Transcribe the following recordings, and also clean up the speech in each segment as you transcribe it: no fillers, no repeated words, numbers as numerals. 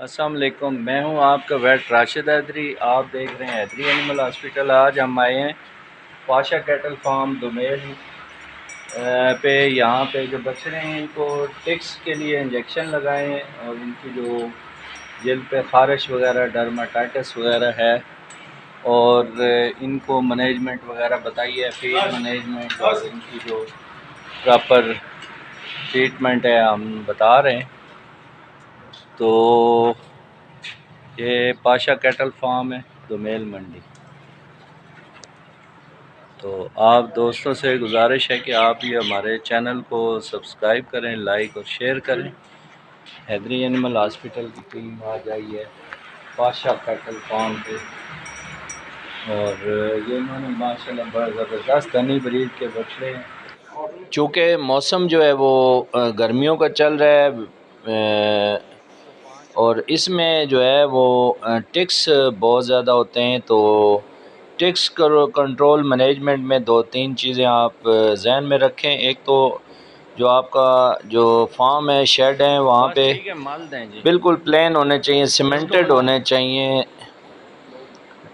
अस्सलाम वालेकुम, मैं हूं आपका वेट राशिद हैदरी। आप देख रहे हैं हैदरी एनिमल हॉस्पिटल। आज हम आए हैं पाशा कैटल फार्म दुमेल पे। यहाँ पे जो बछड़े हैं इनको टिक्स के लिए इंजेक्शन लगाए हैं और इनकी जो जिल्द पे ख़ारिश वगैरह डर्माटाइटिस वगैरह है और इनको मैनेजमेंट वगैरह बताई है, फीड मैनेजमेंट और इनकी जो प्रॉपर ट्रीटमेंट है हम बता रहे हैं। तो ये पाशा कैटल फार्म है दुमेल मंडी। तो आप दोस्तों से गुजारिश है कि आप ये हमारे चैनल को सब्सक्राइब करें, लाइक और शेयर करें। हैदरी एनिमल हॉस्पिटल की टीम आ जाई है पाशा कैटल फार्म पे और ये इन्होंने माशाल्लाह बड़ा ज़बरदस्त धनी ब्रीड के बछड़े हैं। चूँकि मौसम जो है वो गर्मियों का चल रहा है और इसमें जो है वो टिक्स बहुत ज़्यादा होते हैं। तो टिक्स कंट्रोल मैनेजमेंट में दो तीन चीज़ें आप जहन में रखें। एक तो जो आपका जो फार्म है, शेड है, वहाँ पे बिल्कुल प्लेन होने चाहिए, सीमेंटेड होने चाहिए।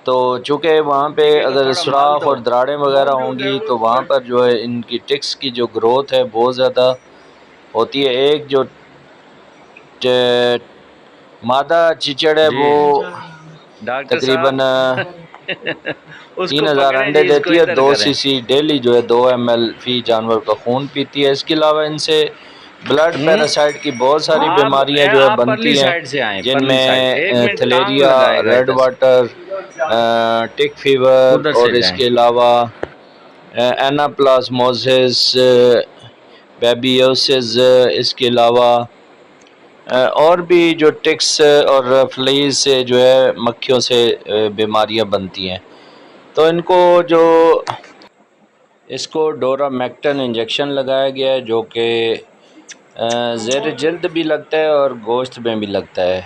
तो चूँकि वहाँ पे अगर सुराख और दरारें वगैरह होंगी तो वहाँ पर जो है इनकी टिक्स की जो ग्रोथ है बहुत ज़्यादा होती है। एक जो मादा चिचड़ है वो तकरीबन 3000 अंडे देती है। 2 सीसी डेली जो है 2 ml फी जानवर का खून पीती है। इसके अलावा इनसे ब्लड पैरासाइट की बहुत सारी बीमारियां जो है बनती हैं, जिनमें थलेरिया, रेड वाटर, टिक फीवर और इसके अलावा एनाप्लाज्मोसिस, बेबियोसिस, इसके अलावा और भी जो टिक्स और फ्लीज से जो है मक्खियों से बीमारियां बनती हैं। तो इनको जो इसको डोरामेक्टन इंजेक्शन लगाया गया है जो कि ज़ेर जल्द भी लगता है और गोश्त में भी लगता है।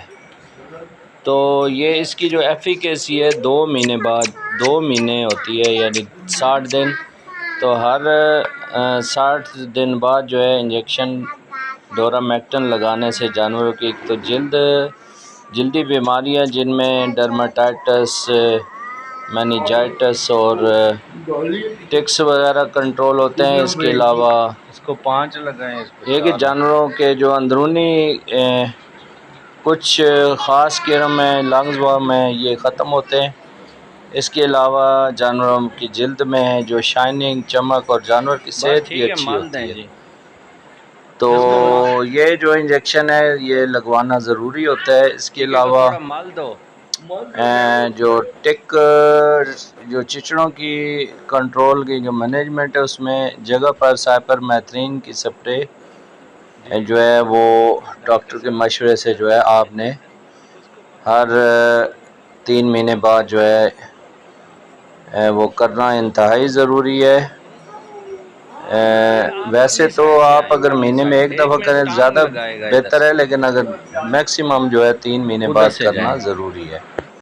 तो ये इसकी जो एफिकेसी है 2 महीने बाद, 2 महीने होती है यानी 60 दिन। तो हर 60 दिन बाद जो है इंजेक्शन डोरामेक्टन लगाने से जानवरों की एक तो जल्दी बीमारियां जिनमें डर्माटाइटिस, मेनिंजाइटिस और टिक्स वगैरह कंट्रोल होते हैं। इसके अलावा इसको 5 लगाएं। ये कि जानवरों के जो अंदरूनी कुछ ख़ास कीड़े हैं, लंग्स वर्म हैं, ये ख़त्म होते हैं। इसके अलावा जानवरों की जिल्द में जो शाइनिंग, चमक और जानवर की सेहत भी अच्छी होती है। तो ये जो इंजेक्शन है ये लगवाना ज़रूरी होता है। इसके अलावा जो जो चिचड़ों की कंट्रोल की जो मैनेजमेंट है उसमें जगह पर साइपरमेथ्रिन की स्प्रे जो है वो डॉक्टर के मशवरे से जो है आपने हर 3 महीने बाद जो है वो करना इंतहाई ज़रूरी है। वैसे तो आप अगर महीने में एक दफ़ा करें ज़्यादा बेहतर है, लेकिन अगर मैक्सिमम जो है 3 महीने बाद करना ज़रूरी है।